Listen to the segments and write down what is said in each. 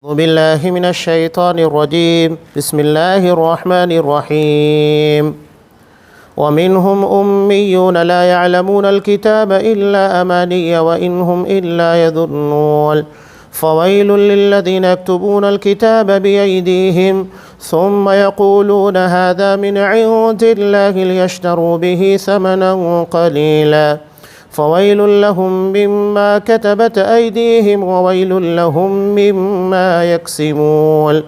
बिल्लाहि मिनश्शैतानिर्रजीम बिस्मिल्लाहिर्रहमानिर्रहीम वमिन्हुम उम्मिय्यून ला यअलमूनल किताब इल्ला अमानिय व इन्हुम इल्ला यज़ुन्नून फ़वैलुल लिल्लज़ीना यक्तुबूनल किताब बिअयदीहिम सुम्मा यक़ूलून हाज़ा मिन इंदिल्लाहि लियश्तरू बिही समनन क़लीला फ़वैलुल लहुम मिम्मा कतबत ऐदीहिम ववैलुल लहुम मिम्मा यक्सिबून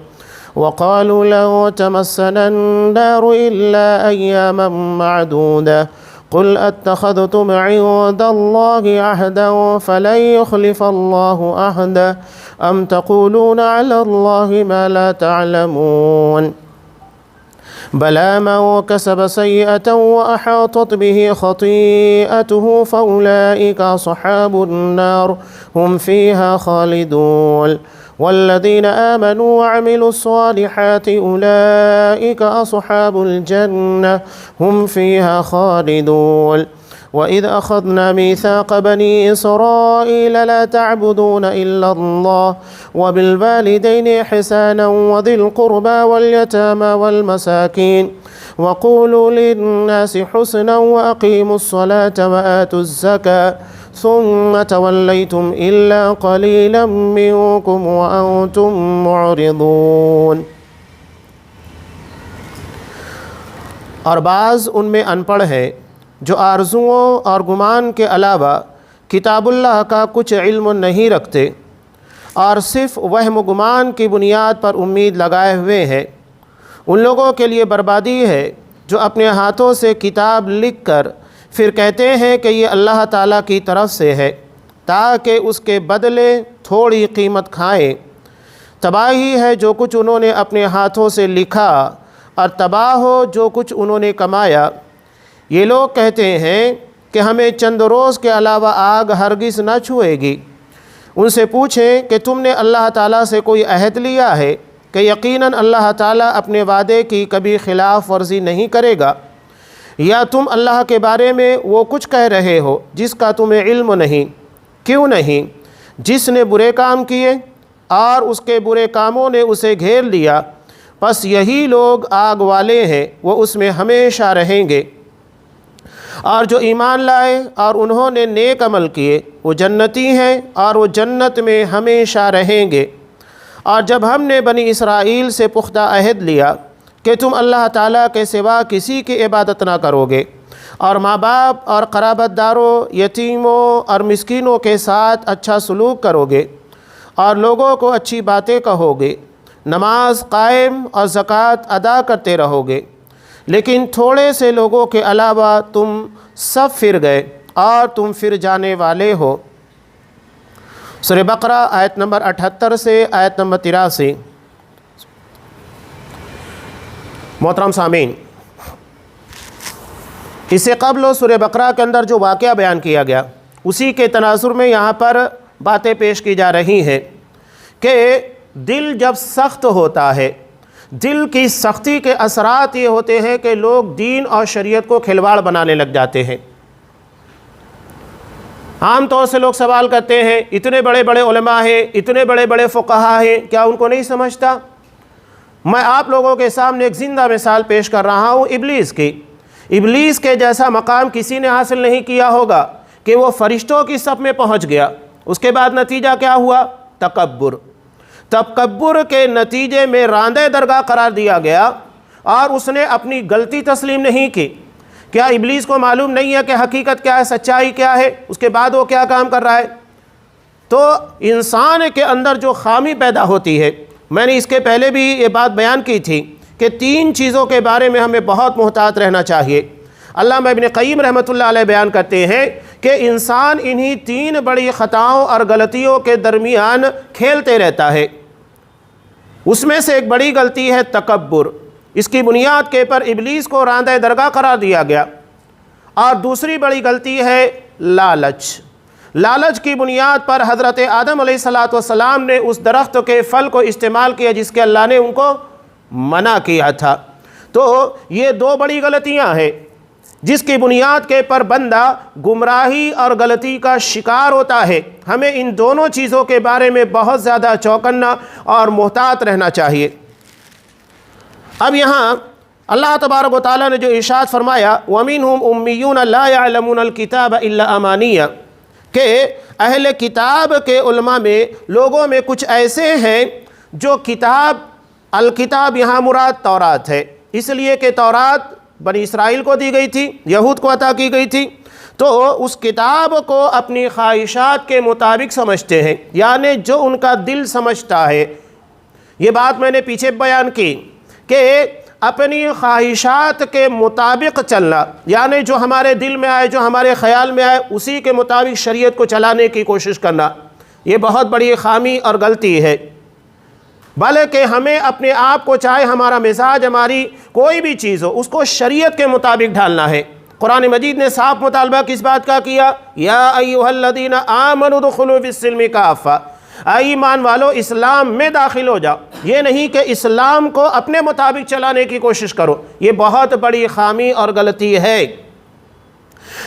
वक़ालू लन तमस्सनन नारु इल्ला अय्यामन मअदूदा क़ुल अत्तख़ज़्तुम इन्दल्लाहि अहदन फ़लन युख़्लिफ़ल्लाहु अहदा अम तक़ूलून अलल्लाहि मा ला तअलमून बला मन कसब सय्यअतन व अहातत बिही खतीअतुहु फउलाइका अस्हाबुन नार हुम फीहा खालिदून वल्लज़ीना आमनू व अमिलुस्सालिहाति उलाइका अस्हाबुल जन्नह हुम फीहा खालिदून वइज़ अख़ज़ना मीसाक़ बनी इसराईल ला तअबुदून इल्लल्लाह व बिलवालिदैनि इहसानन व ज़िल क़ुरबा वल यतामा वल मसाकीन वक़ूलू लिन्नासि हुस्नन व अक़ीमुस्सलात व आतुज़्ज़कात सुम्मा तवल्लैतुम इल्ला क़लीलन मिनकुम व अंतुम मुअरिदून। और बाज़ उनमें अनपढ़ है जो आरज़ुओं और गुमान के अलावा किताबुल्लाह का कुछ इल्म नहीं रखते और सिर्फ़ वहम गुमान की बुनियाद पर उम्मीद लगाए हुए हैं। उन लोगों के लिए बर्बादी है जो अपने हाथों से किताब लिख कर फिर कहते हैं कि ये अल्लाह ताला की तरफ से है ताकि उसके बदले थोड़ी कीमत खाएं। तबाही है जो कुछ उन्होंने अपने हाथों से लिखा और तबाह हो जो कुछ उन्होंने कमाया। ये लोग कहते हैं कि हमें चंद रोज़ के अलावा आग हरगिज़ न छुएगी। उनसे पूछें कि तुमने अल्लाह ताला से कोई अहद लिया है कि यकीनन अल्लाह ताला अपने वादे की कभी खिलाफ़ वर्जी नहीं करेगा, या तुम अल्लाह के बारे में वो कुछ कह रहे हो जिसका तुम्हें इल्म नहीं। क्यों नहीं? जिसने बुरे काम किए और उसके बुरे कामों ने उसे घेर लिया, बस यही लोग आग वाले हैं, वो उसमें हमेशा रहेंगे। और जो ईमान लाए और उन्होंने नेक अमल किए वो जन्नती हैं और वो जन्नत में हमेशा रहेंगे। और जब हमने बनी इसराइल से पुख्ता अहद लिया कि तुम अल्लाह ताला के सिवा किसी की इबादत ना करोगे और माँ बाप और क़राबतदारों, यतीमों और मिस्कीनों के साथ अच्छा सलूक करोगे और लोगों को अच्छी बातें कहोगे, नमाज कायम और ज़कात अदा करते रहोगे, लेकिन थोड़े से लोगों के अलावा तुम सब फिर गए और तुम फिर जाने वाले हो। सूरह बकरा आयत नंबर 78 से आयत नंबर 83। मोहतरम सामीन, इससे कबल सूरह बकरा के अंदर जो वाक़या बयान किया गया उसी के तनाजुर में यहाँ पर बातें पेश की जा रही हैं कि दिल जब सख्त होता है, दिल की सख्ती के असरात ये होते हैं कि लोग दीन और शरीयत को खिलवाड़ बनाने लग जाते हैं। आम तौर से लोग सवाल करते हैं, इतने बड़े बड़े उलमा हैं, इतने बड़े बड़े फ़ुक़हा हैं, क्या उनको नहीं समझता? मैं आप लोगों के सामने एक ज़िंदा मिसाल पेश कर रहा हूँ इब्लीस की। इब्लीस के जैसा मकाम किसी ने हासिल नहीं किया होगा कि वो फ़रिश्तों की सफ़ में पहुँच गया। उसके बाद नतीजा क्या हुआ? तकब्बुर। तकब्बुर के नतीजे में रांदे दरगाह करार दिया गया और उसने अपनी गलती तस्लीम नहीं की। क्या इब्लीस को मालूम नहीं है कि हकीकत क्या है, सच्चाई क्या है? उसके बाद वो क्या काम कर रहा है? तो इंसान के अंदर जो खामी पैदा होती है, मैंने इसके पहले भी ये बात बयान की थी कि 3 चीज़ों के बारे में हमें बहुत मुहतात रहना चाहिए। अल्लामा इब्न क़य्यिम रहमतुल्लाह अलैह बयान करते हैं कि इंसान इन्हीं 3 बड़ी ख़ताओं और गलतियों के दरमियान खेलते रहता है। उसमें से एक बड़ी गलती है तकब्बुर। इसकी बुनियाद के पर इब्लीस को रांदे दरगाह करार दिया गया। और दूसरी बड़ी गलती है लालच। लालच की बुनियाद पर हज़रत आदम अलैहिस्सलाम ने उस दरख्त के फल को इस्तेमाल किया जिसके अल्लाह ने उनको मना किया था। तो ये 2 बड़ी गलतियां हैं जिसकी बुनियाद के पर बंदा गुमराही और गलती का शिकार होता है। हमें इन दोनों चीज़ों के बारे में बहुत ज़्यादा चौकन्ना और मोहतात रहना चाहिए। अब यहाँ अल्लाह तबारक व तआला ने जो इरशाद फरमाया, वमिनहुम उम्मियून ला यअलमूनल किताब इल्ला अमानिया, के अहले किताब के उलमा में लोगों में कुछ ऐसे हैं जो किताब, अल किताब यहाँ मुराद तौरात है, इसलिए कि तौरात बनी इसराइल को दी गई थी, यहूद को अता की गई थी, तो उस किताब को अपनी ख्वाहिशात के मुताबिक समझते हैं, यानी जो उनका दिल समझता है। ये बात मैंने पीछे बयान की कि अपनी ख्वाहिशात के मुताबिक चलना, यानी जो हमारे दिल में आए, जो हमारे ख़याल में आए, उसी के मुताबिक शरीयत को चलाने की कोशिश करना, ये बहुत बड़ी खामी और गलती है। बल्कि हमें अपने आप को, चाहे हमारा मिजाज, हमारी कोई भी चीज़ हो, उसको शरीयत के मुताबिक ढालना है। कुरान मजीद ने साफ मुतालबा किस बात का किया, या अय्युहल्लज़ीना आमनू दुखुलू फिस्सिल्मि काफ़ा, ईमान वालो इस्लाम में दाखिल हो जाओ। ये नहीं कि इस्लाम को अपने मुताबिक चलाने की कोशिश करो, ये बहुत बड़ी खामी और गलती है।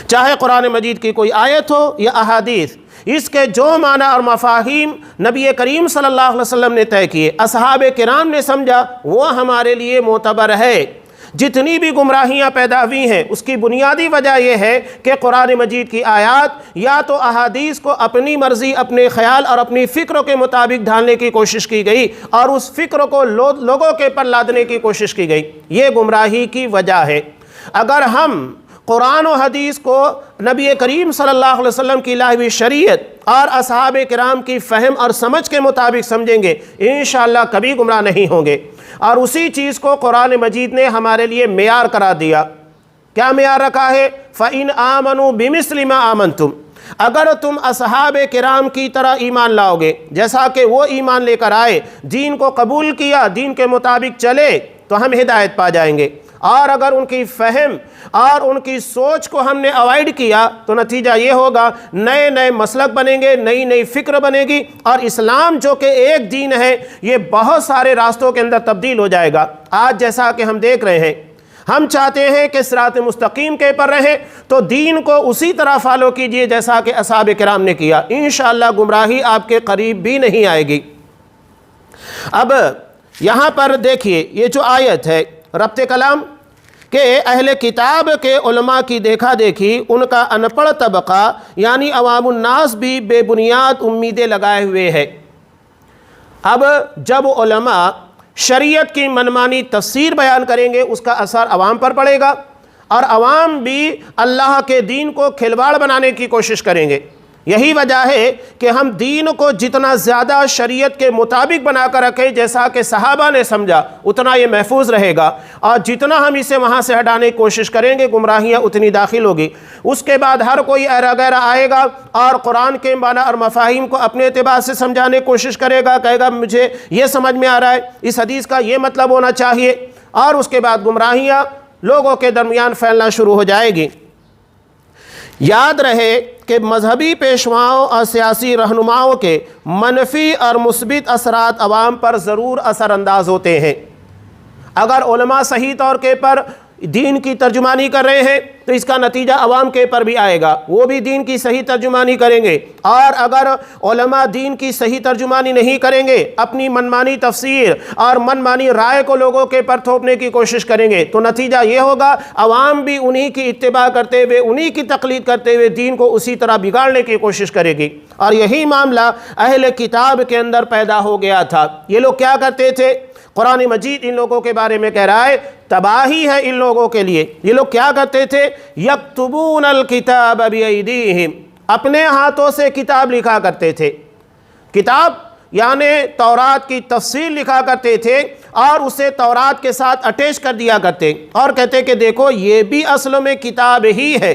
चाहे कुरान मजीद की कोई आयत हो या अहादीस, इसके जो माना और मफाहीम नबी करीम सल्लल्लाहु अलैहि वसल्लम ने तय किए, असहाबे किराम ने समझा, वो हमारे लिए मोतबर है। जितनी भी गुमराहियाँ पैदा हुई हैं, उसकी बुनियादी वजह यह है कि कुरान मजीद की आयत या तो अहादीस को अपनी मर्ज़ी, अपने ख़याल और अपनी फ़िक्र के मुताबिक ढालने की कोशिश की गई और उस फ़िक्र को लोगों के पर लादने की कोशिश की गई। ये गुमराही की वजह है। अगर हम कुरान और हदीस को नबी करीम सल्लल्लाहु अलैहि वसल्लम की लाई हुई शरीयत और असहाबे किराम की फ़हम और समझ के मुताबिक समझेंगे, इंशाअल्लाह कभी गुमराह नहीं होंगे। और उसी चीज़ को कुरान मजीद ने हमारे लिए मेयार करा दिया। क्या मेयार रखा है? फ़इन आमनू बिमिस्लि मा आमनतुम, अगर तुम असहाबे किराम की तरह ईमान लाओगे, जैसा कि वो ईमान लेकर आए, दीन को कबूल किया, दीन के मुताबिक चले, तो हम हिदायत पा जाएंगे। और अगर उनकी फ़हम और उनकी सोच को हमने अवॉइड किया, तो नतीजा ये होगा, नए नए मसलक बनेंगे, नई नई फ़िक्र बनेगी और इस्लाम जो कि एक दीन है, ये बहुत सारे रास्तों के अंदर तब्दील हो जाएगा। आज जैसा कि हम देख रहे हैं, हम चाहते हैं कि सिरात मुस्तकीम के पर रहें, तो दीन को उसी तरह फॉलो कीजिए जैसा कि असहाबे किराम ने किया। इंशाअल्लाह गुमराही आपके करीब भी नहीं आएगी। अब यहाँ पर देखिए, ये जो आयत है रब्ते कलाम के अहले किताब के उलमा की देखा देखी, उनका अनपढ़ तबका यानी अवामुन्नास भी बेबुनियाद उम्मीदें लगाए हुए है। अब जब उलमा शरीयत की मनमानी तफसीर बयान करेंगे, उसका असर अवाम पर पड़ेगा और अवाम भी अल्लाह के दीन को खिलवाड़ बनाने की कोशिश करेंगे। यही वजह है कि हम दीन को जितना ज़्यादा शरीयत के मुताबिक बना कर रखें, जैसा कि सहाबा ने समझा, उतना ये महफूज रहेगा। और जितना हम इसे वहाँ से हटाने की कोशिश करेंगे, गुमराहियाँ उतनी दाखिल होगी। उसके बाद हर कोई ऐरा गैरा आएगा और कुरान के माना और मफाहिम को अपने एतबार से समझाने की कोशिश करेगा, कहेगा मुझे ये समझ में आ रहा है, इस हदीस का ये मतलब होना चाहिए, और उसके बाद गुमराहियाँ लोगों के दरमियान फैलना शुरू हो जाएगी। याद रहे कि मजहबी पेशवाओं और सियासी रहनुमाओं के मनफी और मुस्बित असरात अवाम पर ज़रूर असरअंदाज होते हैं। अगर उलमा सही तौर के पर दीन की तर्जुमानी कर रहे हैं, तो इसका नतीजा अवाम के पर भी आएगा, वो भी दीन की सही तर्जुमानी करेंगे। और अगर उलमा दीन की सही तर्जुमानी नहीं करेंगे, अपनी मनमानी तफसीर और मनमानी राय को लोगों के पर थोपने की कोशिश करेंगे, तो नतीजा ये होगा, अवाम भी उन्हीं की इत्तिबा करते हुए, उन्हीं की तकलीद करते हुए दीन को उसी तरह बिगाड़ने की कोशिश करेगी। और यही मामला अहले किताब के अंदर पैदा हो गया था। ये लोग क्या करते थे? कुरान मजीद इन लोगों के बारे में कह रहा है, तबाही है इन लोगों के लिए। ये लोग क्या करते थे? यक्तुबूनल किताब बिअयदीहिम, अपने हाथों से किताब लिखा करते थे। किताब यानी तौरात की तफसील लिखा करते थे और उसे तौरात के साथ अटैच कर दिया करते और कहते कि देखो ये भी असल में किताब ही है।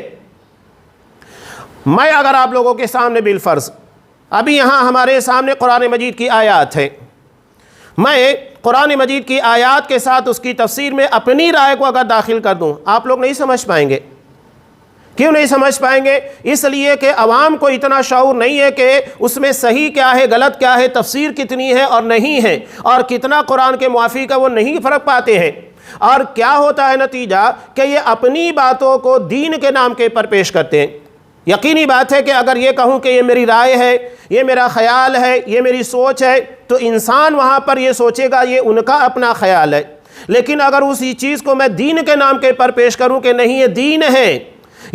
मैं अगर आप लोगों के सामने बिलफर्ज, अभी यहाँ हमारे सामने कुरान मजीद की आयत है, मैं कुरान मजीद की आयत के साथ उसकी तफसीर में अपनी राय को अगर दाखिल कर दूं, आप लोग नहीं समझ पाएंगे। क्यों नहीं समझ पाएंगे? इसलिए कि अवाम को इतना शऊर नहीं है कि उसमें सही क्या है, गलत क्या है, तफसीर कितनी है और नहीं है, और कितना कुरान के मुआफिक है, वो नहीं फ़र्क पाते हैं। और क्या होता है नतीजा कि ये अपनी बातों को दीन के नाम के पर पेश करते हैं। यकीनी बात है कि अगर ये कहूँ कि ये मेरी राय है, ये मेरा ख्याल है, ये मेरी सोच है, तो इंसान वहाँ पर ये सोचेगा ये उनका अपना ख्याल है। लेकिन अगर उसी चीज़ को मैं दीन के नाम के पर पेश करूँ कि नहीं ये दीन है,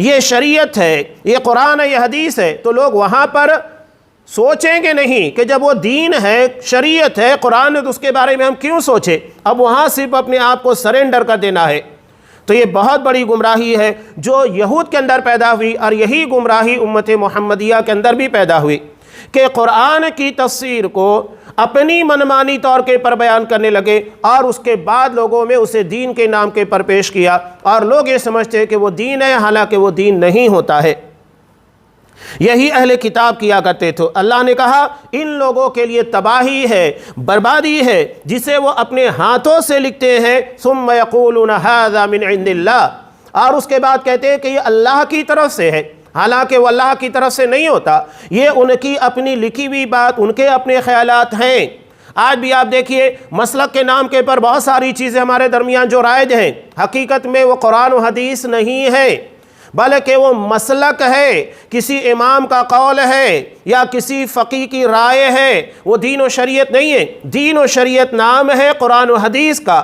ये शरीयत है, ये कुरान है, ये हदीस है, तो लोग वहाँ पर सोचेंगे नहीं कि जब वो दीन है, शरीयत है, कुरान है, तो उसके बारे में हम क्यों सोचें। अब वहाँ सिर्फ अपने आप को सरेंडर कर देना है। तो ये बहुत बड़ी गुमराही है जो यहूद के अंदर पैदा हुई, और यही गुमराही उम्मत मुहम्मदिया के अंदर भी पैदा हुई कि कुरान की तफसीर को अपनी मनमानी तौर के पर बयान करने लगे, और उसके बाद लोगों में उसे दीन के नाम के पर पेश किया, और लोग ये समझते हैं कि वो दीन है, हालांकि वो दीन नहीं होता है। यही अहले किताब किया करते थे। अल्लाह ने कहा इन लोगों के लिए तबाही है, बर्बादी है, जिसे वो अपने हाथों से लिखते हैं, सुम्मा यक़ूलून हाज़ा मिन इंदिल्लाह, और उसके बाद कहते हैं कि ये अल्लाह की तरफ से है, हालांकि वो अल्लाह की तरफ से नहीं होता। ये उनकी अपनी लिखी हुई बात, उनके अपने ख्यालात हैं। आज भी आप देखिए मसलक के नाम के पर बहुत सारी चीज़ें हमारे दरमियान जो राइज हैं, हकीकत में वो कुरान और हदीस नहीं है, बल्कि वो मसलक है, किसी इमाम का कौल है या किसी फ़क़ीह की राय है। वो दीन और शरीयत नहीं है। दीन और शरीयत नाम है कुरान और हदीस का।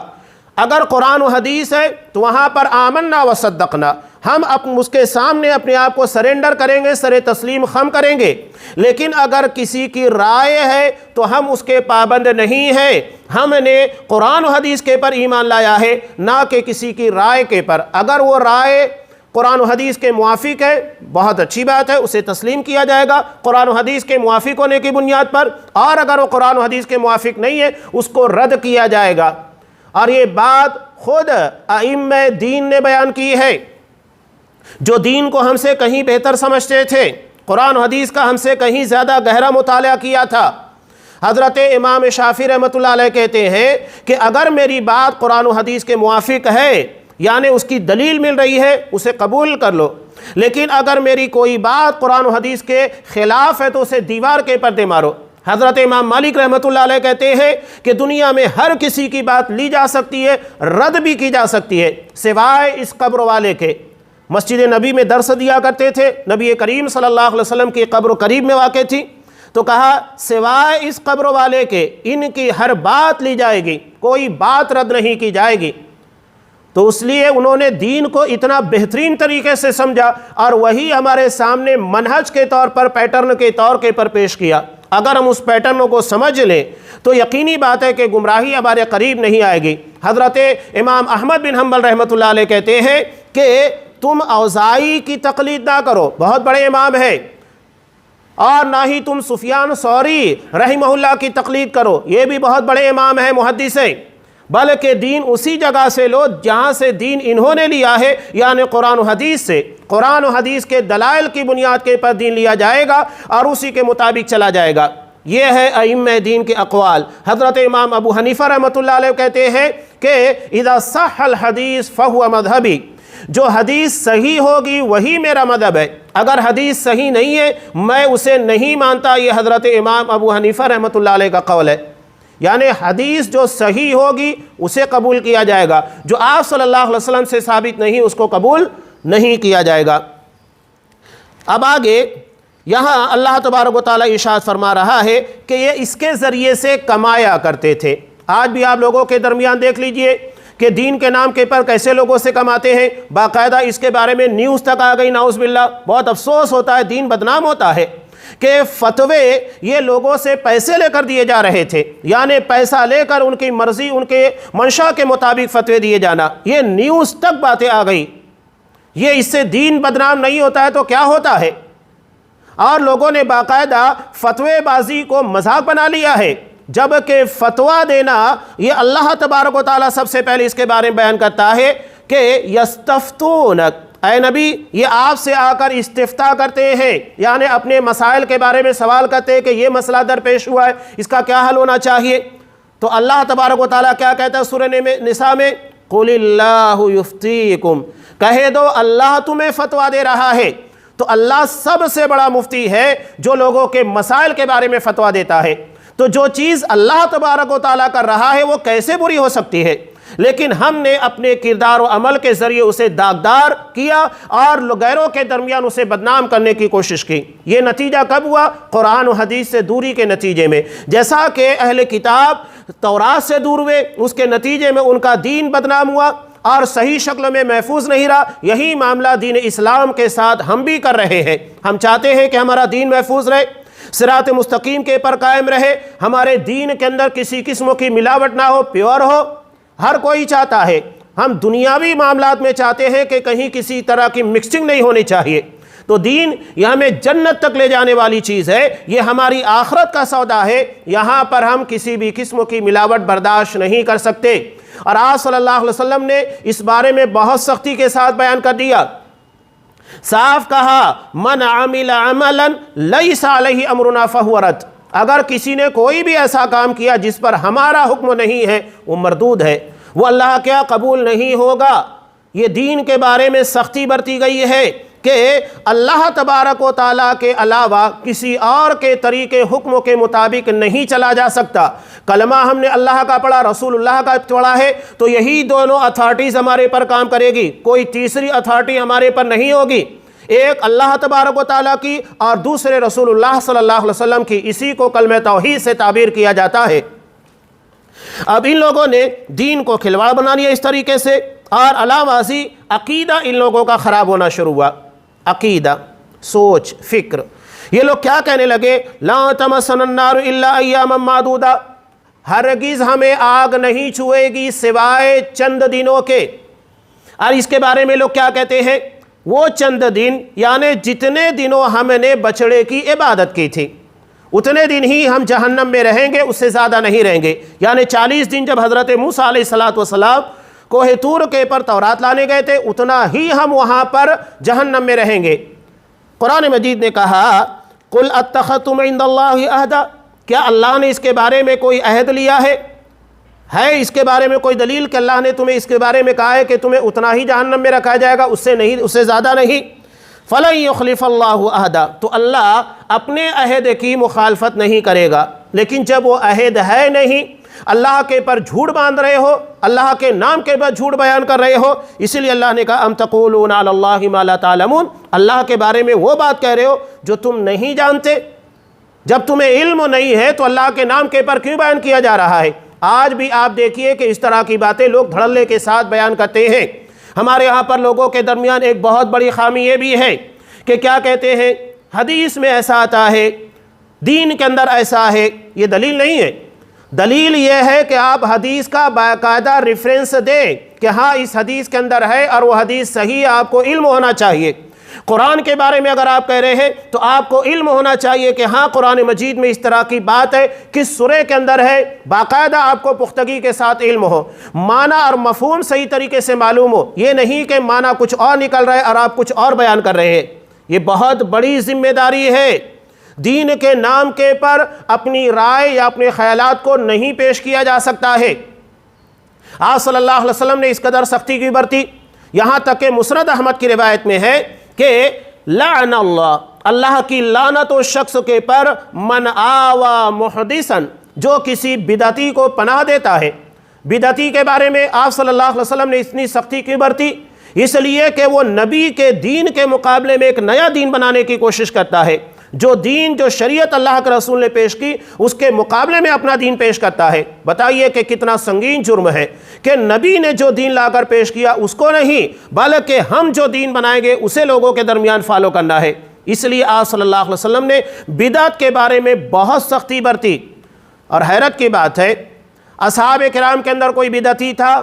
अगर कुरान और हदीस है तो वहाँ पर आमन्ना व सद्दक़ना, हम उसके सामने अपने आप को सरेंडर करेंगे, सरे तस्लीम खम करेंगे। लेकिन अगर किसी की राय है तो हम उसके पाबंद नहीं हैं। हमने कुरान और हदीस के पर ईमान लाया है, ना कि किसी की राय के पर। अगर वो राय कुरान और हदीस के मुआफिक है, बहुत अच्छी बात है, उसे तस्लीम किया जाएगा कुरान और हदीस के मुआफिक होने की बुनियाद पर, और अगर वो कुरान और हदीस के मुआफिक नहीं है उसको रद्द किया जाएगा। और ये बात खुद आइम्मे दीन ने बयान की है, जो दीन को हमसे कहीं बेहतर समझते थे, कुरान और हदीस का हमसे कहीं ज़्यादा गहरा मुताला किया था। हज़रत इमाम शाफ़ी रहमतुल्लाह अलैह कहते हैं कि अगर मेरी बात कुरान और हदीस के मुआफिक है, यानी उसकी दलील मिल रही है, उसे कबूल कर लो। लेकिन अगर मेरी कोई बात कुरान और हदीस के ख़िलाफ़ है तो उसे दीवार के पर्दे मारो। हज़रत इमाम मालिक रहमतुल्लाह अलैह कहते हैं कि दुनिया में हर किसी की बात ली जा सकती है, रद्द भी की जा सकती है, सिवाय इस कब्र वाले के। मस्जिद नबी में दर्स दिया करते थे, नबी करीम सल्लल्लाहु अलैहि वसल्लम की कब्र करीब में वाक़ थी, तो कहा सिवाय इस कब्र वाले के इनकी हर बात ली जाएगी, कोई बात रद्द नहीं की जाएगी। तो इसलिए उन्होंने दीन को इतना बेहतरीन तरीके से समझा और वही हमारे सामने मनहज के तौर पर, पैटर्न के तौर के पर पेश किया। अगर हम उस पैटर्न को समझ लें तो यकीनी बात है कि गुमराही हमारे करीब नहीं आएगी। हज़रत इमाम अहमद बिन हम्बल रहमतुल्लाह अलैह कहते हैं कि तुम औज़ाई की तक़लीद ना करो, बहुत बड़े इमाम है, और ना ही तुम सुफियान सौरी रहमहुल्लाह की तक़लीद करो, ये भी बहुत बड़े इमाम है, मुहद्दिस है, बल्कि दीन उसी जगह से लो जहाँ से दीन इन्होंने लिया है, यानी कुरान और हदीस से। कुरान और हदीस के दलाइल की बुनियाद के पर दीन लिया जाएगा और उसी के मुताबिक चला जाएगा। ये है अइम्मे दीन के अक़वाल। हज़रत इमाम अबू हनीफ़ा रहमतुल्लाह अलैह कहते हैं कि इज़ा सह्हल हदीस फ़हुव मज़हबी, जो हदीस सही होगी वही मेरा मज़हब है, अगर हदीस सही नहीं है मैं उसे नहीं मानता। ये हज़रत इमाम अबू हनीफ़ा रहमतुल्लाह अलैह का कौल है, यानी हदीस जो सही होगी उसे कबूल किया जाएगा, जो आप सल्लल्लाहु अलैहि वसल्लम से साबित नहीं उसको कबूल नहीं किया जाएगा। अब आगे यहाँ अल्लाह तबारक व तआला इरशाद फरमा रहा है कि ये इसके ज़रिए से कमाया करते थे। आज भी आप लोगों के दरमियान देख लीजिए कि दीन के नाम के पर कैसे लोगों से कमाते हैं। बाकायदा इसके बारे में न्यूज़ तक आ गई, नाउज़ बिल्लाह। बहुत अफसोस होता है, दीन बदनाम होता है कि फतवे ये लोगों से पैसे लेकर दिए जा रहे थे, यानी पैसा लेकर उनकी मर्जी, उनके मंशा के मुताबिक फतवे दिए जाना, ये न्यूज़ तक बातें आ गई। ये इससे दीन बदनाम नहीं होता है तो क्या होता है। और लोगों ने बाकायदा फतवेबाजी को मजाक बना लिया है, जबकि फतवा देना ये अल्लाह तबारक व तआला सबसे पहले इसके बारे में बयान करता है कि यस्तफ्तूनक, ऐ नबी ये आपसे आकर इस्तिफ्ता करते हैं, यानी अपने मसाइल के बारे में सवाल करते हैं कि ये मसला दरपेश हुआ है, इसका क्या हल होना चाहिए। तो अल्लाह तबारक व तआला क्या कहता है सूरह निसा में, कुलिल्लाहु युफ्तीकुम, कहे दो अल्लाह तुम्हें फतवा दे रहा है। तो अल्लाह सबसे बड़ा मुफ्ती है जो लोगों के मसाइल के बारे में फतवा देता है। तो जो चीज़ अल्लाह तबारक व तआला कर रहा है वो कैसे बुरी हो सकती है। लेकिन हमने अपने किरदार और अमल के ज़रिए उसे दागदार किया और गैरों के दरमियान उसे बदनाम करने की कोशिश की। ये नतीजा कब हुआ? कुरान और हदीस से दूरी के नतीजे में। जैसा कि अहले किताब तौरात से दूर हुए, उसके नतीजे में उनका दीन बदनाम हुआ और सही शक्ल में महफूज नहीं रहा। यही मामला दीन इस्लाम के साथ हम भी कर रहे हैं। हम चाहते हैं कि हमारा दीन महफूज रहे, सिरात मुस्तकीम के पर कायम रहे, हमारे दीन के अंदर किसी किस्म की मिलावट ना हो, प्योर हो। हर कोई चाहता है। हम दुनियावी मामलात में चाहते हैं कि कहीं किसी तरह की मिक्सिंग नहीं होनी चाहिए। तो दीन यह हमें जन्नत तक ले जाने वाली चीज़ है, ये हमारी आखरत का सौदा है। यहाँ पर हम किसी भी किस्म की मिलावट बर्दाश्त नहीं कर सकते। और आप सल्लल्लाहु अलैहि वसल्लम ने इस बारे में बहुत सख्ती के साथ बयान कर दिया, साफ कहा, मन आमिल अमलन लैसा अलैहि अमरुना फहुव रद्द। अगर किसी ने कोई भी ऐसा काम किया जिस पर हमारा हुक्म नहीं है, वो मरदूद है, वो अल्लाह क्या कबूल नहीं होगा। ये दीन के बारे में सख्ती बरती गई है कि अल्लाह तबारक व तआला के अलावा किसी और के तरीके हुक्म के मुताबिक नहीं चला जा सकता। कलमा हमने अल्लाह का पढ़ा, रसूलुल्लाह का पढ़ा है, तो यही दोनों अथॉरिटीज़ हमारे पर काम करेगी। कोई तीसरी अथॉरिटी हमारे पर नहीं होगी। एक अल्लाह तबारक व तआला की और दूसरे रसूलुल्लाह सल्लल्लाहु अलैहि वसल्लम की। इसी को कलमे तौहीद से ताबीर किया जाता है। अब इन लोगों ने दीन को खिलवाड़ बना लिया इस तरीके से, और अलावाजी अकीदा इन लोगों का ख़राब होना शुरू हुआ। अकीदा, सोच, फ़िक्र। ये लोग क्या कहने लगे, ला तमस्सन्नार इल्ला अय्यामम मादूदा, हरगिज़ हमें आग नहीं छुएगी सिवाय चंद दिनों के। और इसके बारे में लोग क्या कहते हैं, वो चंद दिन यानी जितने दिनों हमने बछड़े की इबादत की थी उतने दिन ही हम जहन्नम में रहेंगे, उससे ज़्यादा नहीं रहेंगे। यानी 40 दिन जब हज़रत मूसा अलैहिस्सलातु वस्सलाम कोहे तूर के पर तौरात लाने गए थे, उतना ही हम वहाँ पर जहन्नम में रहेंगे। कुरान मजीद ने कहा, कुल अत्तखज़्तुम इंदल्लाहि अहदा, क्या अल्लाह ने इसके बारे में कोई अहद लिया है इसके बारे में कोई दलील कि अल्लाह ने तुम्हें इसके बारे में कहा है कि तुम्हें उतना ही जहन्नम में रखा जाएगा, उससे नहीं, उससे ज़्यादा नहीं। फ़लन युख़्लिफ़ल्लाहु अहदा, तो अल्लाह अपने अहद की मुखालफत नहीं करेगा। लेकिन जब वो अहद है नहीं, अल्लाह के पर झूठ बांध रहे हो, अल्लाह के नाम के पर झूठ बयान कर रहे हो, इसीलिए अल्लाह ने कहा अम तक़ूलूना अलल्लाहि मा ला तालमून, अल्लाह के बारे में वो बात कह रहे हो जो तुम नहीं जानते। जब तुम्हें इल्म नहीं है तो अल्लाह के नाम के पर क्यों बयान किया जा रहा है? आज भी आप देखिए कि इस तरह की बातें लोग धड़ल्ले के साथ बयान करते हैं। हमारे यहाँ पर लोगों के दरमियान एक बहुत बड़ी खामी ये भी है कि क्या कहते हैं, हदीस में ऐसा आता है, दीन के अंदर ऐसा है। ये दलील नहीं है। दलील ये है कि आप हदीस का बाकायदा रेफरेंस दें कि हाँ इस हदीस के अंदर है और वो हदीस सही है, आपको इल्म होना चाहिए। कुरान के बारे में अगर आप कह रहे हैं तो आपको इल्म होना चाहिए कि हाँ कुरान मजीद में इस तरह की बात है, किस सूरे के अंदर है, बाकायदा आपको पुख्तगी के साथ इल्म हो, माना और मफहूम सही तरीके से मालूम हो। ये नहीं कि माना कुछ और निकल रहा है और आप कुछ और बयान कर रहे हैं। ये बहुत बड़ी जिम्मेदारी है। दीन के नाम के पर अपनी राय या अपने ख्यालात को नहीं पेश किया जा सकता है। आप सल्लल्लाहु अलैहि वसल्लम ने इस कदर सख्ती की बरती, यहाँ तक कि मुस्नद अहमद की रिवायत में है कि लानल्लाह, अल्लाह की लानत उस शख्स के पर मन आवा मुहदिसन, जो किसी बिदती को पनाह देता है। बिदती के बारे में आप सल्लल्लाहु अलैहि वसल्लम ने इतनी सख्ती क्यों बरती? इसलिए कि वो नबी के दीन के मुकाबले में एक नया दीन बनाने की कोशिश करता है। जो दीन, जो शरीयत अल्लाह के रसूल ने पेश की, उसके मुकाबले में अपना दीन पेश करता है। बताइए कि कितना संगीन जुर्म है कि नबी ने जो दीन लाकर पेश किया उसको नहीं, बल्कि हम जो दीन बनाएंगे उसे लोगों के दरमियान फॉलो करना है। इसलिए आप सल्लल्लाहु अलैहि वसल्लम ने बिदअत के बारे में बहुत सख्ती बरती। और हैरत की बात है, असहाबे किराम के अंदर कोई बिदअती था?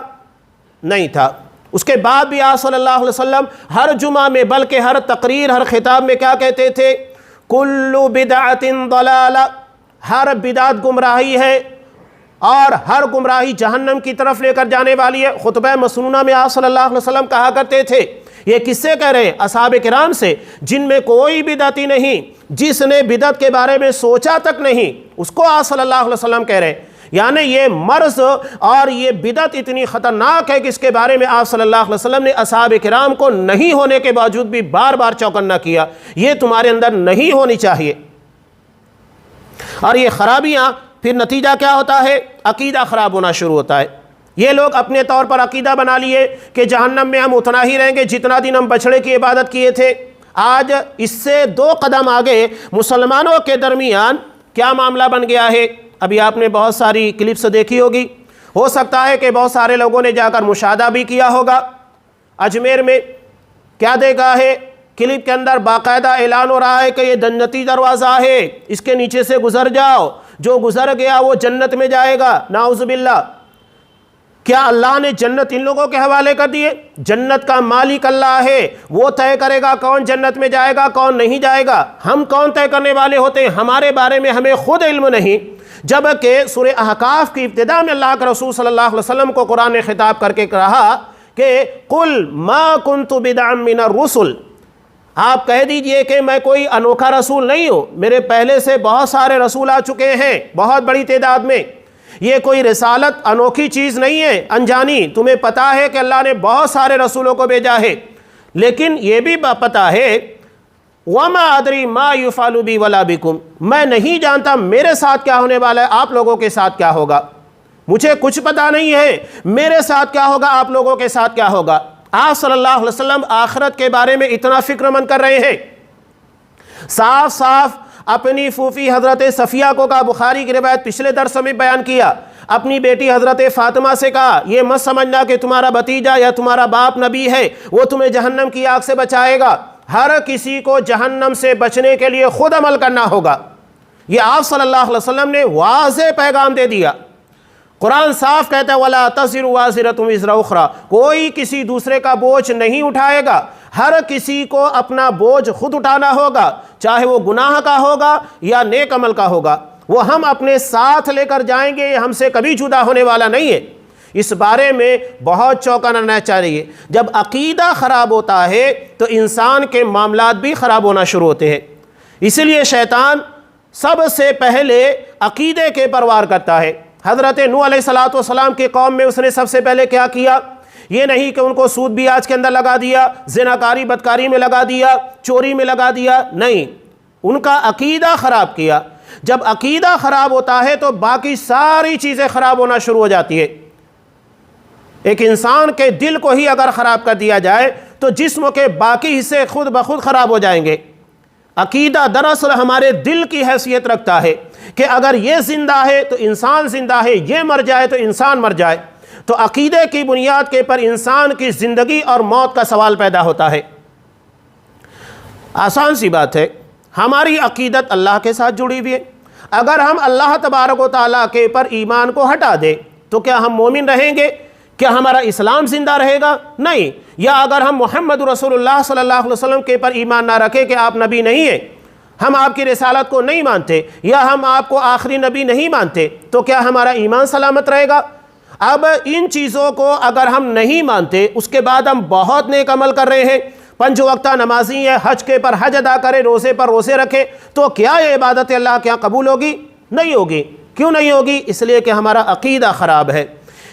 नहीं था। उसके बाद भी आप सल्लल्लाहु अलैहि वसल्लम हर जुमा में, बल्कि हर तकरीर, हर खिताब में क्या कहते थे? कुल्लु बिदअतिन दलाला, हर बिदात गुमराही है और हर गुमराही जहन्नम की तरफ लेकर जाने वाली है। खुतबा मसनूना में आप सल्लल्लाहु अलैहि वसल्लम कहा करते थे। ये किससे कह रहे हैं? असहाबे किराम से, जिनमें कोई बिदअती नहीं, जिसने बिदअत के बारे में सोचा तक नहीं, उसको आप सल्लल्लाहु अलैहि वसल्लम कह रहे हैं। यानी ये मर्ज और ये बिदअत इतनी ख़तरनाक है कि इसके बारे में आप सल्लल्लाहु अलैहि वसल्लम ने असहाबे किराम को नहीं होने के बावजूद भी बार बार चौकन्ना किया, ये तुम्हारे अंदर नहीं होनी चाहिए। और ये खराबियाँ, फिर नतीजा क्या होता है? अकीदा ख़राब होना शुरू होता है। ये लोग अपने तौर पर अकीदा बना लिए कि जहन्नम में हम उतना ही रहेंगे जितना दिन हम बछड़े की इबादत किए थे। आज इससे 2 कदम आगे मुसलमानों के दरमियान क्या मामला बन गया है। अभी आपने बहुत सारी क्लिप्स देखी होगी, हो सकता है कि बहुत सारे लोगों ने जाकर मुशाहदा भी किया होगा। अजमेर में क्या देखा है, क्लिप के अंदर बाकायदा ऐलान हो रहा है कि ये जन्नती दरवाज़ा है, इसके नीचे से गुजर जाओ, जो गुजर गया वो जन्नत में जाएगा। नाउज़ुबिल्लाह। क्या अल्लाह ने जन्नत इन लोगों के हवाले कर दिए? जन्नत का मालिक अल्लाह है, वो तय करेगा कौन जन्नत में जाएगा कौन नहीं जाएगा। हम कौन तय करने वाले होते हैं? हमारे बारे में हमें खुद इल्म नहीं। जबकि सूरह अहकाफ की इब्तिदा में अल्लाह के रसूल सल्लल्लाहु अलैहि वसल्लम को कुरान ने खिताब करके कहा कि कुल मा कुन्तु बिदअम मिनर रुसुल, आप कह दीजिए कि मैं कोई अनोखा रसूल नहीं हूँ, मेरे पहले से बहुत सारे रसूल आ चुके हैं बहुत बड़ी तादाद में। ये कोई रिसालत अनोखी चीज़ नहीं है अनजानी, तुम्हें पता है कि अल्लाह ने बहुत सारे रसूलों को भेजा है, लेकिन ये भी पता है वमा अदरी मा युफालु बी वला बिकुम, मैं नहीं जानता मेरे साथ क्या होने वाला है, आप लोगों के साथ क्या होगा। मुझे कुछ पता नहीं है मेरे साथ क्या होगा, आप लोगों के साथ क्या होगा। आप सल्लल्लाहु अलैहि वसल्लम आखिरत के बारे में इतना फिक्रमंद कर रहे हैं। साफ साफ अपनी फूफी हज़रत सफ़िया को कहा, बुखारी की रिवायत पिछले दर्स में बयान किया, अपनी बेटी हज़रत फ़ातिमा से कहा ये मत समझना कि तुम्हारा भतीजा या तुम्हारा बाप नबी है वो तुम्हें जहन्नम की आग से बचाएगा। हर किसी को जहन्नम से बचने के लिए खुद अमल करना होगा। ये आप सल्लल्लाहु अलैहि वसल्लम ने वाज़ेह पैगाम दे दिया। कुरान साफ कहता है वला तज़िरु वाज़िरतुम विज़रा उख़रा, कोई किसी दूसरे का बोझ नहीं उठाएगा, हर किसी को अपना बोझ खुद उठाना होगा, चाहे वो गुनाह का होगा या नेक अमल का होगा, वो हम अपने साथ लेकर जाएंगे, ये हमसे कभी जुदा होने वाला नहीं है। इस बारे में बहुत चौकन्ना रहना चाहिए। जब अकीदा ख़राब होता है तो इंसान के मामलात भी ख़राब होना शुरू होते हैं। इसलिए शैतान सबसे पहले अकीदे के परवार करता है। हज़रत नूह अलैहिस्सलातु वस्सलाम के कौम में उसने सबसे पहले क्या किया, ये नहीं कि उनको सूद ब्याज के अंदर लगा दिया, ज़िनाकारी बदकारी में लगा दिया, चोरी में लगा दिया, नहीं, उनका अकीदा ख़राब किया। जब अकीदा ख़राब होता है तो बाकी सारी चीज़ें ख़राब होना शुरू हो जाती है। एक इंसान के दिल को ही अगर ख़राब कर दिया जाए तो जिस्म के बाकी हिस्से खुद ब खुद ख़राब हो जाएंगे। अकीदा दरअसल हमारे दिल की हैसियत रखता है कि अगर ये ज़िंदा है तो इंसान ज़िंदा है, ये मर जाए तो इंसान मर जाए। तो अकीदे की बुनियाद के पर इंसान की ज़िंदगी और मौत का सवाल पैदा होता है। आसान सी बात है, हमारी अकीदत अल्लाह के साथ जुड़ी हुई है। अगर हम अल्लाह तबारक व तआला के पर ईमान को हटा दें तो क्या हम मोमिन रहेंगे? क्या हमारा इस्लाम ज़िंदा रहेगा? नहीं। या अगर हम मोहम्मद रसूलुल्लाह सल्लल्लाहु अलैहि वसल्लम के पर ईमान ना रखें कि आप नबी नहीं हैं, हम आपकी रिसालत को नहीं मानते या हम आपको आखिरी नबी नहीं मानते, तो क्या हमारा ईमान सलामत रहेगा? अब इन चीज़ों को अगर हम नहीं मानते, उसके बाद हम बहुत नेक अमल कर रहे हैं, 5 वक्ता नमाजी है, हज के पर हज अदा करें, रोज़े पर रोज़े रखें, तो क्या ये इबादत अल्लाह के यहाँ कबूल होगी? नहीं होगी। क्यों नहीं होगी? इसलिए कि हमारा अकीदा ख़राब है।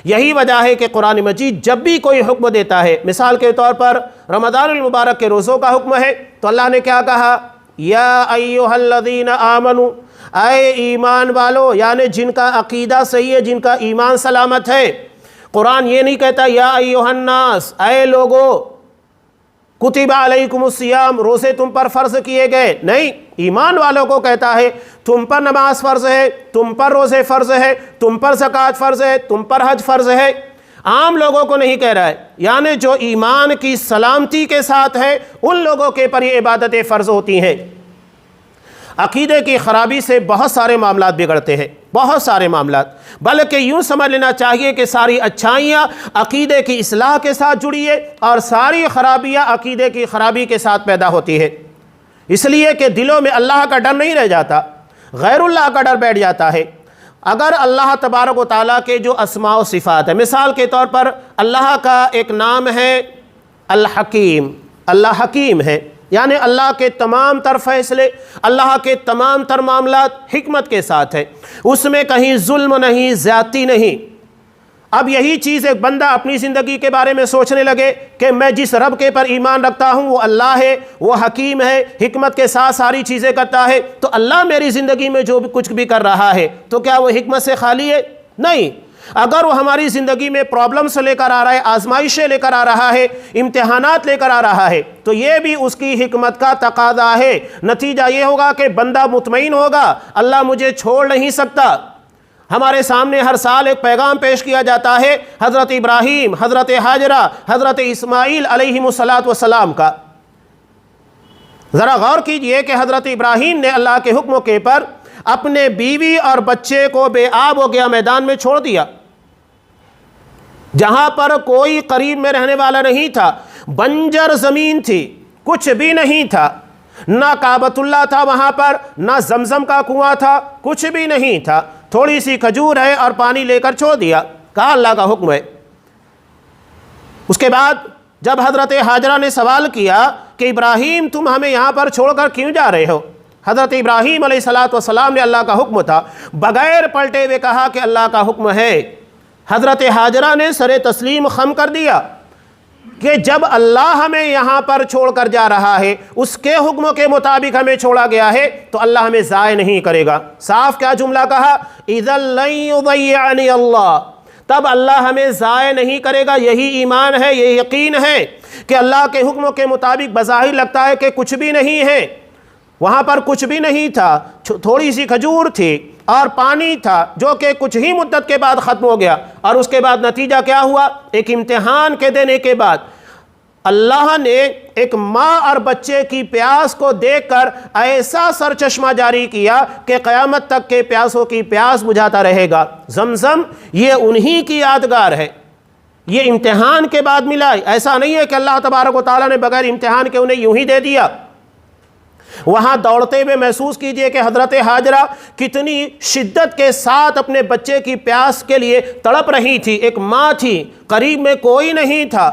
यही वजह है कि कुरान मजीद जब भी कोई हुक्म देता है, मिसाल के तौर पर रमज़ानुल मुबारक के रोज़ों का हुक्म है, तो अल्लाह ने क्या कहा, या अय्युहल्लज़ीना आमनू, आए ईमान वालो, यानी जिनका अकीदा सही है, जिनका ईमान सलामत है। कुरान ये नहीं कहता या अय्युहन्नास, आए लोगो, कुतिबा अलैकुमुस्सियाम, रोज़े तुम पर फ़र्ज़ किए गए। नहीं, ईमान वालों को कहता है तुम पर नमाज फ़र्ज़ है, तुम पर रोज़े फ़र्ज़ है, तुम पर ज़कात फ़र्ज़ है, तुम पर हज फ़र्ज़ है। आम लोगों को नहीं कह रहा है, यानी जो ईमान की सलामती के साथ है उन लोगों के पर ये इबादतें फ़र्ज़ होती हैं। अकीदे की ख़राबी से बहुत सारे मामलात बिगड़ते हैं, बहुत सारे मामलात। बल्कि यूँ समझ लेना चाहिए कि सारी अच्छाइयाँ अकीदे की इस्लाह के साथ जुड़ी है और सारी ख़राबियाँ अकीदे की ख़राबी के साथ पैदा होती है। इसलिए कि दिलों में अल्लाह का डर नहीं रह जाता, गैरुल्लाह का डर बैठ जाता है। अगर अल्लाह तबारक व तआला के जो अस्मा व सिफ़ात है, मिसाल के तौर पर अल्लाह का एक नाम है अल हकीम, अल्लाह हकीम है, यानी अल्लाह के तमाम तर फैसले, अल्लाह के तमाम तर मामलात हिकमत के साथ है, उसमें कहीं जुल्म नहीं, ज़्यादती नहीं। अब यही चीज़ एक बंदा अपनी ज़िंदगी के बारे में सोचने लगे कि मैं जिस रब के पर ईमान रखता हूँ वो अल्लाह है, वो हकीम है, हिकमत के साथ सारी चीज़ें करता है, तो अल्लाह मेरी ज़िंदगी में जो भी कुछ भी कर रहा है तो क्या वो हिकमत से खाली है? नहीं। अगर वो हमारी ज़िंदगी में प्रॉब्लम्स लेकर आ रहा है, आजमाइशें लेकर आ रहा है, इम्तिहानात लेकर आ रहा है, तो ये भी उसकी हिकमत का तकादा है। नतीजा ये होगा कि बंदा मुतमईन होगा, अल्लाह मुझे छोड़ नहीं सकता। हमारे सामने हर साल एक पैगाम पेश किया जाता है हज़रत इब्राहीम, हज़रत हाजरा, हज़रत इस्माईल अलैहिमुस्सलातु वस्सलाम का। ज़रा गौर कीजिए कि हज़रत इब्राहीम ने अल्लाह के हुक्म के पर अपने बीवी और बच्चे को बेआब हो गया मैदान में छोड़ दिया, जहां पर कोई करीब में रहने वाला नहीं था, बंजर ज़मीन थी, कुछ भी नहीं था, ना काबतुल्लाह था वहां पर, ना जमजम का कुआं था, कुछ भी नहीं था, थोड़ी सी खजूर है और पानी लेकर छोड़ दिया, कहा अल्लाह का हुक्म है। उसके बाद जब हज़रत हाजरा ने सवाल किया कि इब्राहीम तुम हमें यहाँ पर छोड़कर क्यों जा रहे हो, हज़रत इब्राहीम अलैहिस्सलाम ने अल्लाह का हुक्म था बग़ैर पलटे हुए कहा कि अल्लाह का हुक्म है। हज़रत हाजरा ने सरे तस्लीम खम कर दिया कि जब अल्लाह हमें यहाँ पर छोड़कर जा रहा है, उसके हुक्म के मुताबिक हमें छोड़ा गया है, तो अल्लाह हमें ज़ाय नहीं करेगा। साफ क्या जुमला कहा, इज़ल लन युज़य्यअनी अल्लाह, तब अल्लाह हमें ज़ाय नहीं करेगा। यही ईमान है, यही यकीन है कि अल्लाह के हुक्म के मुताबिक बज़ाहिर लगता है कि कुछ भी नहीं है, वहाँ पर कुछ भी नहीं था, थोड़ी सी खजूर थी और पानी था जो कि कुछ ही मुद्दत के बाद ख़त्म हो गया। और उसके बाद नतीजा क्या हुआ, एक इम्तिहान के देने के बाद अल्लाह ने एक माँ और बच्चे की प्यास को देखकर ऐसा सरचश्मा जारी किया कि क़यामत तक के प्यासों की प्यास बुझाता रहेगा। ज़मज़म ये उन्हीं की यादगार है, ये इम्तिहान के बाद मिला। ऐसा नहीं है कि अल्लाह तबारक व तआला ने बगैर इम्तिहान के उन्हें यूं ही दे दिया। वहाँ दौड़ते हुए महसूस कीजिए कि हज़रत हाजरा कितनी शिद्दत के साथ अपने बच्चे की प्यास के लिए तड़प रही थी। एक माँ थी, करीब में कोई नहीं था,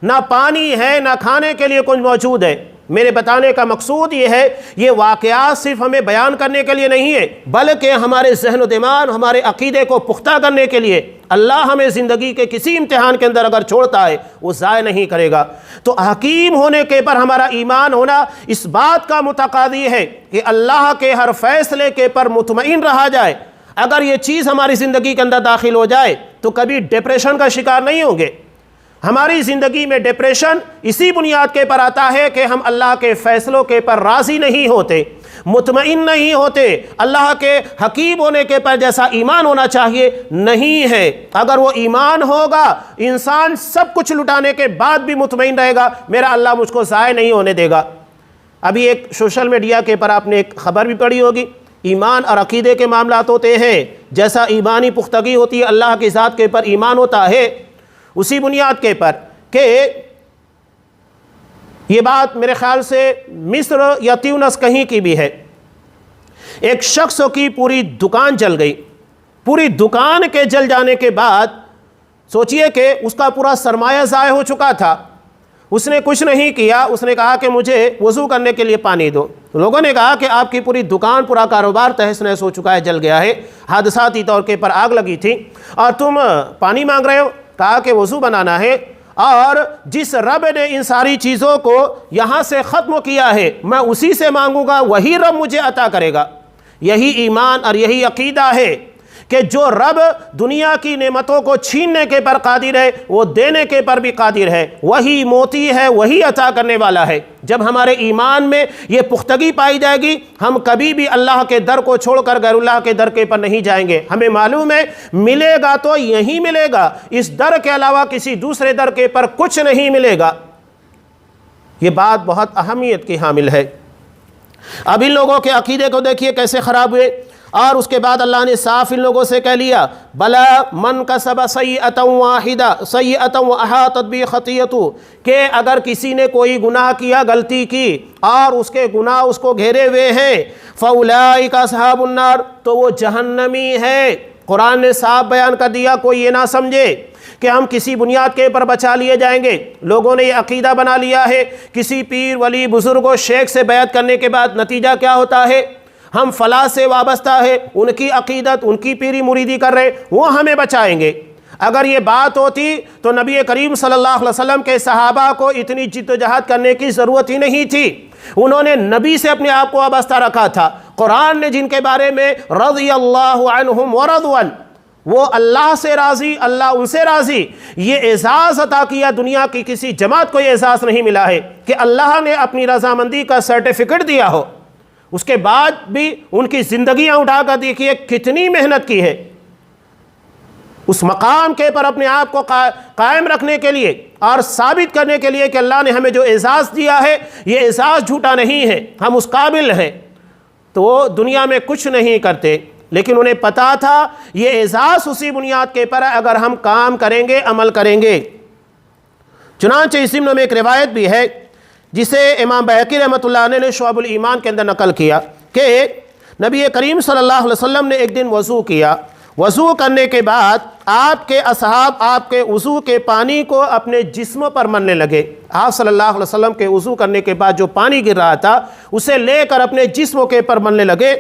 ना पानी है ना खाने के लिए कुछ मौजूद है। मेरे बताने का मकसूद ये है, ये वाक़यात सिर्फ हमें बयान करने के लिए नहीं है, बल्कि हमारे जहन दिमाग, हमारे अक़ीदे को पुख्ता करने के लिए। अल्लाह हमें ज़िंदगी के किसी इम्तिहान के अंदर अगर छोड़ता है, वो ज़ाय नहीं करेगा। तो हकीम होने के पर हमारा ईमान होना इस बात का मुतक़ादी है कि अल्लाह के हर फैसले के पर मुतमईन रहा जाए। अगर ये चीज़ हमारी ज़िंदगी के अंदर दाखिल हो जाए तो कभी डिप्रेशन का शिकार नहीं होंगे। हमारी ज़िंदगी में डिप्रेशन इसी बुनियाद के पर आता है कि हम अल्लाह के फ़ैसलों के पर राज़ी नहीं होते, मुतमईन नहीं होते, अल्लाह के हकीम होने के पर जैसा ईमान होना चाहिए नहीं है। अगर वो ईमान होगा, इंसान सब कुछ लुटाने के बाद भी मुतमईन रहेगा, मेरा अल्लाह मुझको ज़ाय नहीं होने देगा। अभी एक सोशल मीडिया के पर आपने एक ख़बर भी पढ़ी होगी, ईमान और अक़ीदे के मामलात होते हैं, जैसा ईमानी पुख्तगी होती है, अल्लाह की ज़ात के पर ईमान होता है, उसी बुनियाद के पर कि ये बात मेरे ख़्याल से मिस्र या ट्यूनिस कहीं की भी है। एक शख्स की पूरी दुकान जल गई। पूरी दुकान के जल जाने के बाद सोचिए कि उसका पूरा सरमाया ज़ाय हो चुका था। उसने कुछ नहीं किया, उसने कहा कि मुझे वज़ू करने के लिए पानी दो। लोगों ने कहा कि आपकी पूरी दुकान, पूरा कारोबार तहस नहस हो चुका है, जल गया है, हादसाती तौर के पर आग लगी थी और तुम पानी मांग रहे हो। कहा कि वज़ू बनाना है, और जिस रब ने इन सारी चीज़ों को यहाँ से ख़त्म किया है, मैं उसी से मांगूंगा, वही रब मुझे अता करेगा। यही ईमान और यही अक़ीदा है कि जो रब दुनिया की नेमतों को छीनने के पर कादिर है, वो देने के पर भी कादिर है, वही मोती है, वही अता करने वाला है। जब हमारे ईमान में ये पुख्तगी पाई जाएगी, हम कभी भी अल्लाह के दर को छोड़कर गैरुल्लाह के दर के पर नहीं जाएंगे। हमें मालूम है मिलेगा तो यही मिलेगा, इस दर के अलावा किसी दूसरे दर के पर कुछ नहीं मिलेगा। ये बात बहुत अहमियत की हामिल है। अब इन लोगों के अकीदे को देखिए कैसे ख़राब हुए। और उसके बाद अल्लाह ने साफ इन लोगों से कह लिया, बला मन कसब सय्यअतन वाहिदा सय्यअतन व अहातत बि खतियतु, कि अगर किसी ने कोई गुनाह किया, गलती की और उसके गुनाह उसको घेरे हुए हैं, फउलाइका अस्हाबुन नार, तो वो जहन्नमी है। कुरान ने साफ बयान कर दिया, कोई ये ना समझे कि हम किसी बुनियाद के पर बचा लिए जाएंगे। लोगों ने ये अकीदा बना लिया है, किसी पीर वली बुजुर्ग व शेख से बैत करने के बाद नतीजा क्या होता है, हम फला से वाबस्ता है, उनकी अकीदत, उनकी पीरी मुरीदी कर रहे, वो हमें बचाएंगे। अगर ये बात होती तो नबी करीम सल्लल्लाहु अलैहि वसल्लम के सहाबा को इतनी जिद्दोजहद करने की ज़रूरत ही नहीं थी। उन्होंने नबी से अपने आप को वाबस्ता रखा था। कुरान ने जिनके बारे में रज़ियल्लाहु अन्हुम व रज़ू अन्हु, वो अल्लाह से राज़ी, अल्लाह उनसे राज़ी। ये एजाज़ अता किया, दुनिया की किसी जमात को ये एजाज़ नहीं मिला है कि अल्लाह ने अपनी रज़ामंदी का सर्टिफिकेट दिया हो। उसके बाद भी उनकी ज़िंदगियाँ उठाकर देखिए कितनी मेहनत की है उस मकाम के पर अपने आप को कायम रखने के लिए और साबित करने के लिए कि अल्लाह ने हमें जो एजाज़ दिया है ये एजाज़ झूठा नहीं है, हम उस काबिल हैं। तो वो दुनिया में कुछ नहीं करते, लेकिन उन्हें पता था ये एजाज़ उसी बुनियाद के पर अगर हम काम करेंगे, अमल करेंगे। चुनांचे इस ज़िम्न में एक रिवायत भी है जिसे इमाम बैहक़ी रहमतुल्लाह अलैह ने शुअबुल ईमान के अंदर नकल किया कि नबी करीम सल्लल्लाहु अलैहि वसल्लम ने एक दिन वज़ू किया। वज़ू करने के बाद आपके असहाब आपके वज़ू के पानी को अपने जिस्म पर मलने लगे। आप सल्लल्लाहु अलैहि वसल्लम के वज़ू करने के बाद जो पानी गिर रहा था उसे लेकर अपने जिस्म के पर मलने लगे।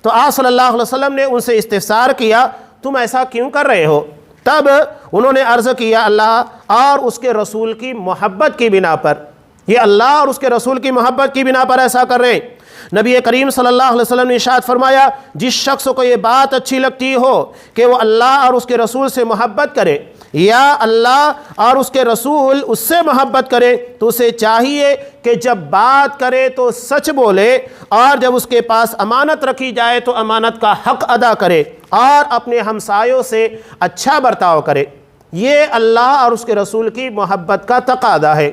तो आप सल्लल्लाहु अलैहि वसल्लम ने उनसे इस्तिफ़सार किया, तुम ऐसा क्यों कर रहे हो? तब उन्होंने अर्ज़ किया, अल्लाह और उसके रसूल की मोहब्बत की बिना पर, ये अल्लाह और उसके रसूल की मोहब्बत की बिना पर ऐसा कर रहे हैं। नबी करीम सल्लल्लाहु अलैहि वसल्लम ने इरशाद फरमाया, जिस शख्स को ये बात अच्छी लगती हो कि वो अल्लाह और उसके रसूल से मोहब्बत करे या अल्लाह और उसके रसूल उससे मोहब्बत करे, तो उसे चाहिए कि जब बात करे तो सच बोले और जब उसके पास अमानत रखी जाए तो अमानत का हक़ अदा करे और अपने हमसायों से अच्छा बर्ताव करे। ये अल्लाह और उसके रसूल की मोहब्बत का तकादा है।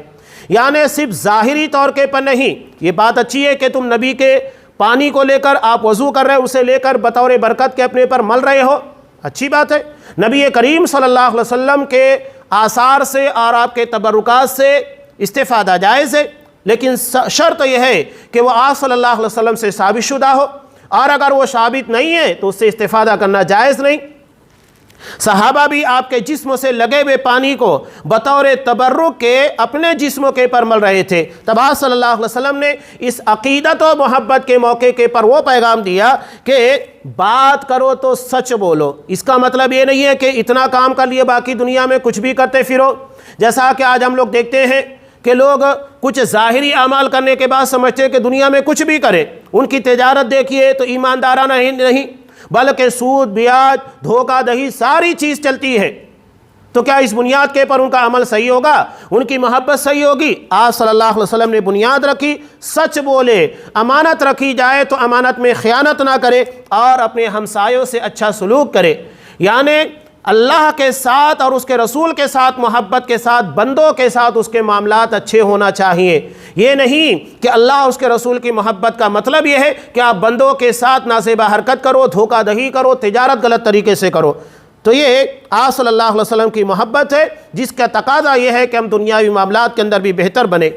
यानी सिर्फ ज़ाहिरी तौर के पर नहीं। ये बात अच्छी है कि तुम नबी के पानी को लेकर आप वज़ू कर रहे हो, उसे लेकर बतौर बरकत के अपने पर मल रहे हो, अच्छी बात है। नबी करीम सल्लल्लाहु अलैहि वसल्लम के आसार से और आपके तबरुकात से इस्तिफ़ादा जायज़ है, लेकिन शर्त यह है कि वह आप सल्लल्लाहु अलैहि वसल्लम से साबित शुदा हो, और अगर वो साबित नहीं है तो उससे इस्तिफ़ादा करना जायज़ नहीं। सहाबा भी आपके जिस्म से लगे हुए पानी को बतौर तबर्रुक के अपने जिस्म के पर मल रहे थे। तब आप सल्लल्लाहु अलैहि वसल्लम ने इस अकीदत और मोहब्बत के मौके के पर वो पैगाम दिया कि बात करो तो सच बोलो। इसका मतलब ये नहीं है कि इतना काम कर लिए बाकी दुनिया में कुछ भी करते फिरो। जैसा कि आज हम लोग देखते हैं कि लोग कुछ ज़ाहिरी अमाल करने के बाद समझते हैं कि दुनिया में कुछ भी करें। उनकी तिजारत देखिए तो ईमानदाराना नहीं, बल्कि सूद, ब्याज, धोखाधड़ी सारी चीज़ चलती है। तो क्या इस बुनियाद के पर उनका अमल सही होगा? उनकी मोहब्बत सही होगी? आप सल्लल्लाहु अलैहि वसल्लम ने बुनियाद रखी, सच बोले, अमानत रखी जाए तो अमानत में ख़यानत ना करे और अपने हमसायों से अच्छा सलूक करे। यानी अल्लाह के साथ और उसके रसूल के साथ मोहब्बत के साथ बंदों के साथ उसके मामलात अच्छे होना चाहिए। ये नहीं कि अल्लाह और उसके रसूल की मोहब्बत का मतलब ये है कि आप बंदों के साथ नासेबा हरकत करो, धोखाधड़ी करो, तिजारत गलत तरीके से करो। तो ये आप सल्लल्लाहु अलैहि वसल्लम की मोहब्बत है जिसका तकाज़ा ये है कि हम दुनियावी मामलात के अंदर भी बेहतर बने।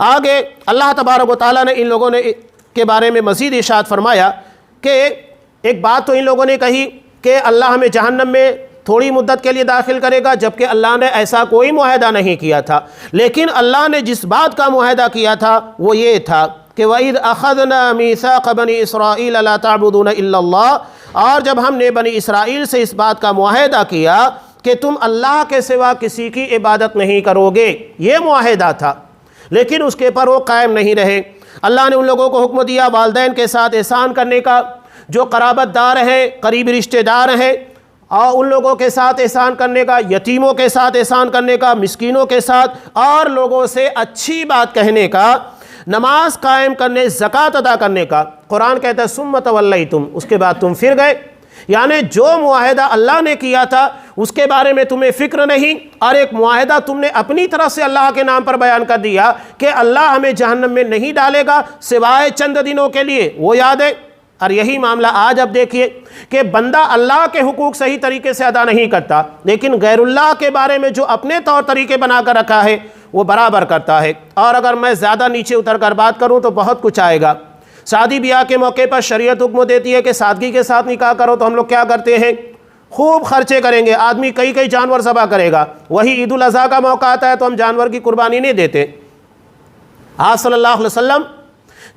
आगे अल्लाह तबारक व तआला ने इन लोगों ने के बारे में मज़ीद इरशाद फरमाया कि एक बात तो इन लोगों ने कही कि अल्लाह हमें जहन्नम में थोड़ी मुद्दत के लिए दाखिल करेगा, जबकि अल्लाह ने ऐसा कोई मुआहदा नहीं किया था। लेकिन अल्लाह ने जिस बात का मुआहदा किया था वो ये था कि वइज़ अख़ज़ना मीसाक़ बनी इसराईल ला तअबुदूना इल्लल्लाह, और जब हमने बनी इसराइल से इस बात का मुआहदा किया कि तुम अल्लाह के सिवा किसी की इबादत नहीं करोगे, ये मुआहदा था। लेकिन उसके पर वो कायम नहीं रहे। अल्लाह ने उन लोगों को हुक्म दिया वालिदैन के साथ एहसान करने का, जो क़राबतदार हैं, करीबी रिश्तेदार हैं, और उन लोगों के साथ एहसान करने का, यतीमों के साथ एहसान करने का, मिस्कीनों के साथ, और लोगों से अच्छी बात कहने का, नमाज कायम करने, ज़कात अदा करने का। कुरान कहता है सुम्मा तवल्लैतुम, उसके बाद तुम फिर गए। यानी जो मुआहदा अल्लाह ने किया था उसके बारे में तुम्हें फ़िक्र नहीं, और एक मुआहदा तुमने अपनी तरफ से अल्लाह के नाम पर बयान कर दिया कि अल्लाह हमें जहन्नम में नहीं डालेगा सिवाय चंद दिनों के लिए, वो याद है। और यही मामला आज अब देखिए कि बंदा अल्लाह के हुकूक सही तरीके से अदा नहीं करता, लेकिन गैरुल्लाह के बारे में जो अपने तौर तरीके बना कर रखा है वो बराबर करता है। और अगर मैं ज़्यादा नीचे उतर कर बात करूँ तो बहुत कुछ आएगा। शादी ब्याह के मौके पर शरीयत हुक्म देती है कि सादगी के साथ निकाह करो, तो हम लोग क्या करते हैं, खूब खर्चे करेंगे, आदमी कई कई जानवर ज़बह करेगा। वही ईद उल अज़हा का मौका आता है तो हम जानवर की कुर्बानी नहीं देते। आप सल्लल्लाहु अलैहि वसल्लम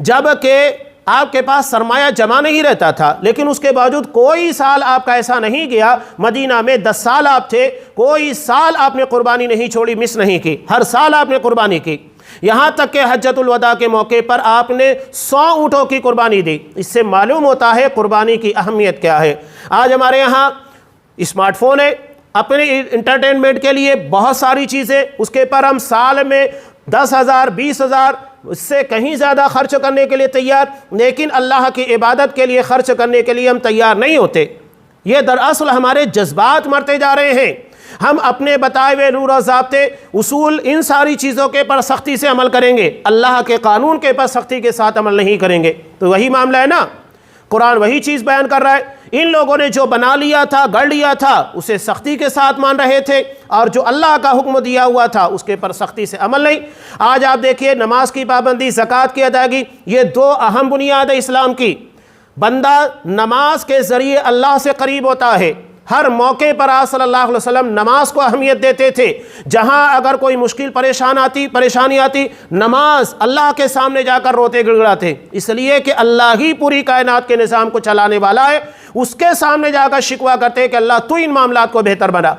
जबकि आपके पास सरमाया जमा नहीं रहता था, लेकिन उसके बावजूद कोई साल आपका ऐसा नहीं गया, मदीना में 10 साल आप थे, कोई साल आपने कुर्बानी नहीं छोड़ी, मिस नहीं की, हर साल आपने कुर्बानी की। यहाँ तक कि हज्जतुल वदा के मौके पर आपने 100 ऊँटों की कुर्बानी दी। इससे मालूम होता है कुर्बानी की अहमियत क्या है। आज हमारे यहाँ स्मार्टफोन है, अपने इंटरटेनमेंट के लिए बहुत सारी चीज़ें, उसके पर हम साल में 10,000 20,000 उससे कहीं ज़्यादा खर्च करने के लिए तैयार, लेकिन अल्लाह की इबादत के लिए खर्च करने के लिए हम तैयार नहीं होते। ये दरअसल हमारे जज्बात मरते जा रहे हैं। हम अपने बताए हुए नूर और ज़ाब्ते उसूल इन सारी चीज़ों के पर सख्ती से अमल करेंगे, अल्लाह के कानून के पर सख्ती के साथ अमल नहीं करेंगे तो वही मामला है ना। कुरान वही चीज़ बयान कर रहा है, इन लोगों ने जो बना लिया था, गढ़ लिया था, उसे सख्ती के साथ मान रहे थे, और जो अल्लाह का हुक्म दिया हुआ था उसके पर सख्ती से अमल नहीं। आज आप देखिए, नमाज की पाबंदी, ज़कात की अदायगी, ये दो अहम बुनियाद है इस्लाम की। बंदा नमाज के ज़रिए अल्लाह से करीब होता है। हर मौके पर आप सल्लल्लाहु अलैहि वसल्लम नमाज को अहमियत देते थे। जहां अगर कोई मुश्किल परेशानी आती, नमाज अल्लाह के सामने जाकर रोते गिड़गिड़ाते, इसलिए कि अल्लाह ही पूरी कायनात के निज़ाम को चलाने वाला है। उसके सामने जाकर शिकवा करते कि अल्लाह तू इन मामलात को बेहतर बना।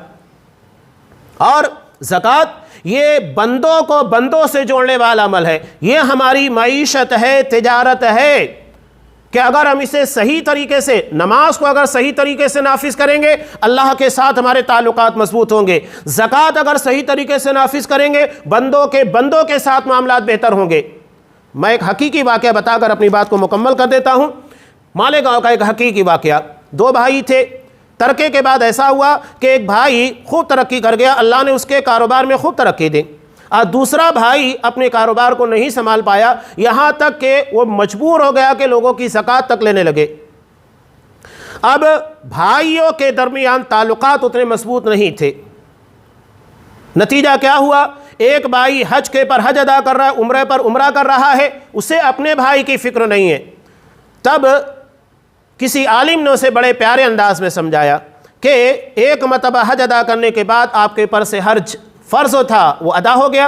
और ज़कात ये बंदों को बंदों से जोड़ने वाला अमल है। ये हमारी मईशत है, तिजारत है कि अगर हम इसे सही तरीके से, नमाज को अगर सही तरीके से नाफिज करेंगे, अल्लाह के साथ हमारे ताल्लुकात मजबूत होंगे। ज़कात अगर सही तरीके से नाफिज करेंगे, बंदों के साथ मामलात बेहतर होंगे। मैं एक हकीकी वाक़या बताकर अपनी बात को मुकम्मल कर देता हूँ। मालेगांव का एक हकीकी वाक़या, दो भाई थे। तरक्के के बाद ऐसा हुआ कि एक भाई खूब तरक्की कर गया, अल्लाह ने उसके कारोबार में खूब तरक्की दी, और दूसरा भाई अपने कारोबार को नहीं संभाल पाया, यहाँ तक कि वो मजबूर हो गया कि लोगों की ज़कात तक लेने लगे। अब भाइयों के दरमियान ताल्लुकात उतने मजबूत नहीं थे। नतीजा क्या हुआ, एक भाई हज के पर हज अदा कर रहा है, उम्रे पर उम्रा कर रहा है, उसे अपने भाई की फ़िक्र नहीं है। तब किसी आलिम ने उसे बड़े प्यारे अंदाज में समझाया कि एक मरतबा हज अदा करने के बाद आपके पर से हज फ़र्ज़ था वो अदा हो गया।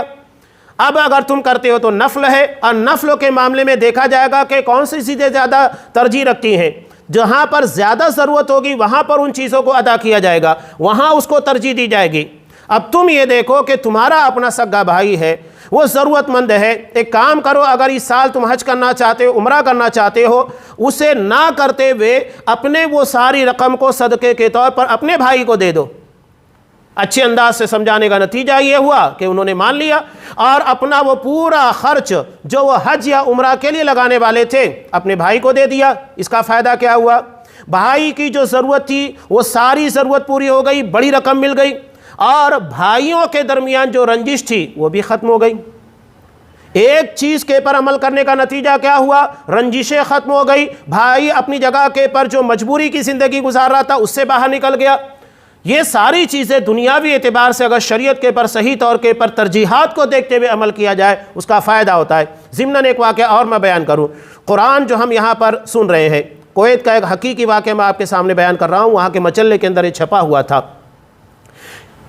अब अगर तुम करते हो तो नफल है, और नफलों के मामले में देखा जाएगा कि कौन सी चीज़ें ज़्यादा तरजीह रखती हैं। जहाँ पर ज़्यादा ज़रूरत होगी वहाँ पर उन चीज़ों को अदा किया जाएगा, वहाँ उसको तरजीह दी जाएगी। अब तुम ये देखो कि तुम्हारा अपना सगा भाई है, वो ज़रूरतमंद है, एक काम करो, अगर इस साल तुम हज करना चाहते हो, उम्रा करना चाहते हो, उसे ना करते हुए अपने वो सारी रकम को सदक़े के तौर पर अपने भाई को दे दो। अच्छे अंदाज से समझाने का नतीजा ये हुआ कि उन्होंने मान लिया और अपना वो पूरा खर्च जो वो हज या उम्रा के लिए लगाने वाले थे अपने भाई को दे दिया। इसका फ़ायदा क्या हुआ, भाई की जो ज़रूरत थी वो सारी ज़रूरत पूरी हो गई, बड़ी रकम मिल गई, और भाइयों के दरमियान जो रंजिश थी वो भी ख़त्म हो गई। एक चीज़ के पर अमल करने का नतीजा क्या हुआ, रंजिशें ख़त्म हो गई, भाई अपनी जगह के पर जो मजबूरी की ज़िंदगी गुजार रहा था उससे बाहर निकल गया। ये सारी चीज़ें दुनियावी एतबार से अगर शरीयत के पर सही तौर के पर तरजीहात को देखते हुए अमल किया जाए उसका फ़ायदा होता है। ज़िम्नन एक वाक़या और मैं बयान करूँ, कुरान जो हम यहाँ पर सुन रहे हैं, कुवैत का एक हकीकी वाक़या मैं आपके सामने बयान कर रहा हूँ। वहाँ के मचल्ले के अंदर ये छपा हुआ था,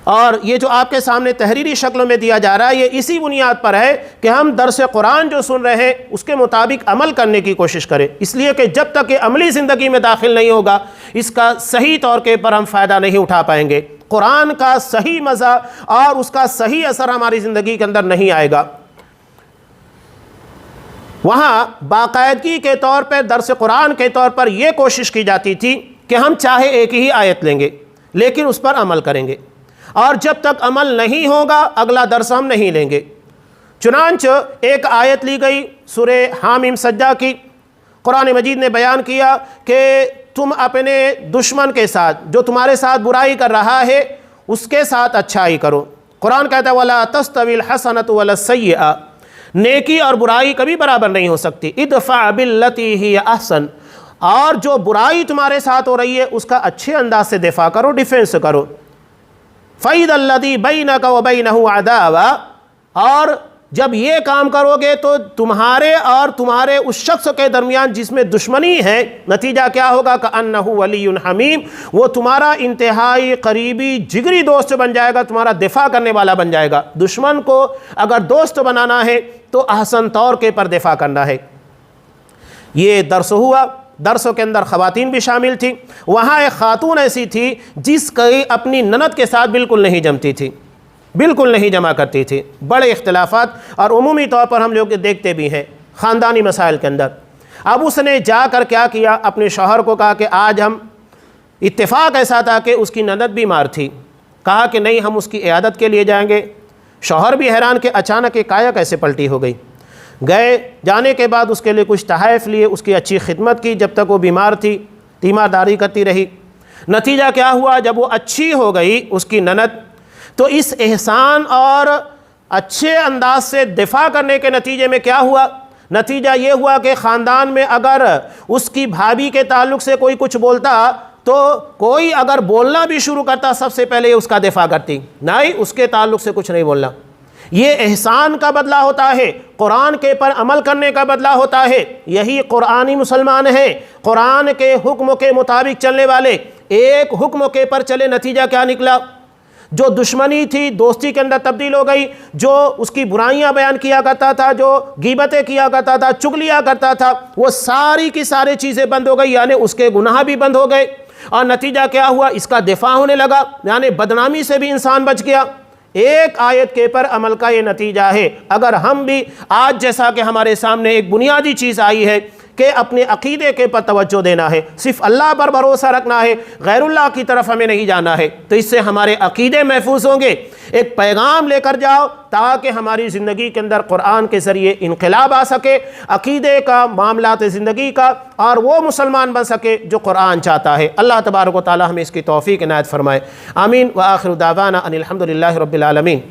और ये जो आपके सामने तहरीरी शक्ल में दिया जा रहा है ये इसी बुनियाद पर है कि हम दर्स कुरान जो सुन रहे हैं उसके मुताबिक अमल करने की कोशिश करें, इसलिए कि जब तक ये अमली ज़िंदगी में दाखिल नहीं होगा इसका सही तौर के पर हम फ़ायदा नहीं उठा पाएंगे। कुरान का सही मज़ा और उसका सही असर हमारी ज़िंदगी के अंदर नहीं आएगा। वहाँ बाकायदगी के तौर पर, दर्स कुरान के तौर पर यह कोशिश की जाती थी कि हम चाहे एक ही आयत लेंगे लेकिन उस पर अमल करेंगे, और जब तक अमल नहीं होगा अगला दर्स हम नहीं लेंगे। चुनांच एक आयत ली गई सूरे हामीम सज्जा की, कुरान मजीद ने बयान किया कि तुम अपने दुश्मन के साथ, जो तुम्हारे साथ बुराई कर रहा है, उसके साथ अच्छाई करो। कुरान कहता है वला तस्तविल हसनत वला सय्यअ, नेकी और बुराई कभी बराबर नहीं हो सकती। इदफ़ा बिल्लती ही अहसन, और जो बुराई तुम्हारे साथ हो रही है उसका अच्छे अंदाज से दिफा करो, डिफेंस करो। फ़ैदल्लज़ी बैनका व बैनहु अदावा, और जब ये काम करोगे तो तुम्हारे और तुम्हारे उस शख्स के दरमियान जिसमें दुश्मनी है, नतीजा क्या होगा, कअन्नहु वलियुन हमीम, वो तुम्हारा इंतहाई करीबी जिगरी दोस्त बन जाएगा, तुम्हारा दिफा करने वाला बन जाएगा। दुश्मन को अगर दोस्त बनाना है तो अहसन तौर के पर दिफा करना है। ये दर्स हुआ, दर्सों के अंदर ख़वातीन भी शामिल थी। वहाँ एक ख़ातून ऐसी थी जिसकी अपनी ननद के साथ बिल्कुल नहीं जमती थी, बिल्कुल नहीं जमा करती थी, बड़े इख्तिलाफ़ात, और उमूमी तौर पर हम लोग देखते भी हैं ख़ानदानी मसाइल के अंदर। अब उसने जाकर क्या किया, अपने शौहर को कहा कि आज हम इत्तेफाक ऐसा था कि उसकी ननद बीमार थी। कहा कि नहीं, हम उसकी इयादत के लिए जाएंगे। शौहर भी हैरान कि अचानक एक काया कैसे पलटी हो गई। गए, जाने के बाद उसके लिए कुछ तहफ़ लिए, उसकी अच्छी खिदमत की जब तक वो बीमार थी, तीमारदारी करती रही। नतीजा क्या हुआ, जब वो अच्छी हो गई उसकी ननद, तो इस एहसान और अच्छे अंदाज से दिफा करने के नतीजे में क्या हुआ, नतीजा ये हुआ कि ख़ानदान में अगर उसकी भाभी के ताल्लुक़ से कोई कुछ बोलता तो कोई अगर बोलना भी शुरू करता सबसे पहले ये उसका दिफा करती, नहीं उसके ताल्लुक़ से कुछ नहीं बोलना। ये एहसान का बदला होता है, कुरान के पर अमल करने का बदला होता है। यही कुरानी मुसलमान है, कुरान के हुक्म के मुताबिक चलने वाले। एक हुक्म के पर चले, नतीजा क्या निकला, जो दुश्मनी थी दोस्ती के अंदर तब्दील हो गई, जो उसकी बुराइयां बयान किया करता था, जो गीबतें किया करता था, चुगलियां करता था, वो सारी की सारी चीज़ें बंद हो गई, यानी उसके गुनाह भी बंद हो गए। और नतीजा क्या हुआ, इसका दिफा होने लगा, यानी बदनामी से भी इंसान बच गया। एक आयत के पर अमल का ये नतीजा है। अगर हम भी आज जैसा कि हमारे सामने एक बुनियादी चीज़ आई है कि अपने अकीदे के पर तवज्जो देना है, सिर्फ अल्लाह पर भरोसा रखना है, गैरुल्लाह की तरफ हमें नहीं जाना है, तो इससे हमारे अकीदे महफूज होंगे। एक पैगाम लेकर जाओ ताकि हमारी ज़िंदगी के अंदर कुरान के ज़रिए इनकलाब आ सके, अकीदे का, मामलात ज़िंदगी का, और वो मुसलमान बन सके जो कुरान चाहता है। अल्लाह तबारक व तआला हमें इसकी तौफीक इनायत फरमाए। आमीन व आखिर दावाना अनिल हम्दुलिल्लाहि रब्बिल आलमीन।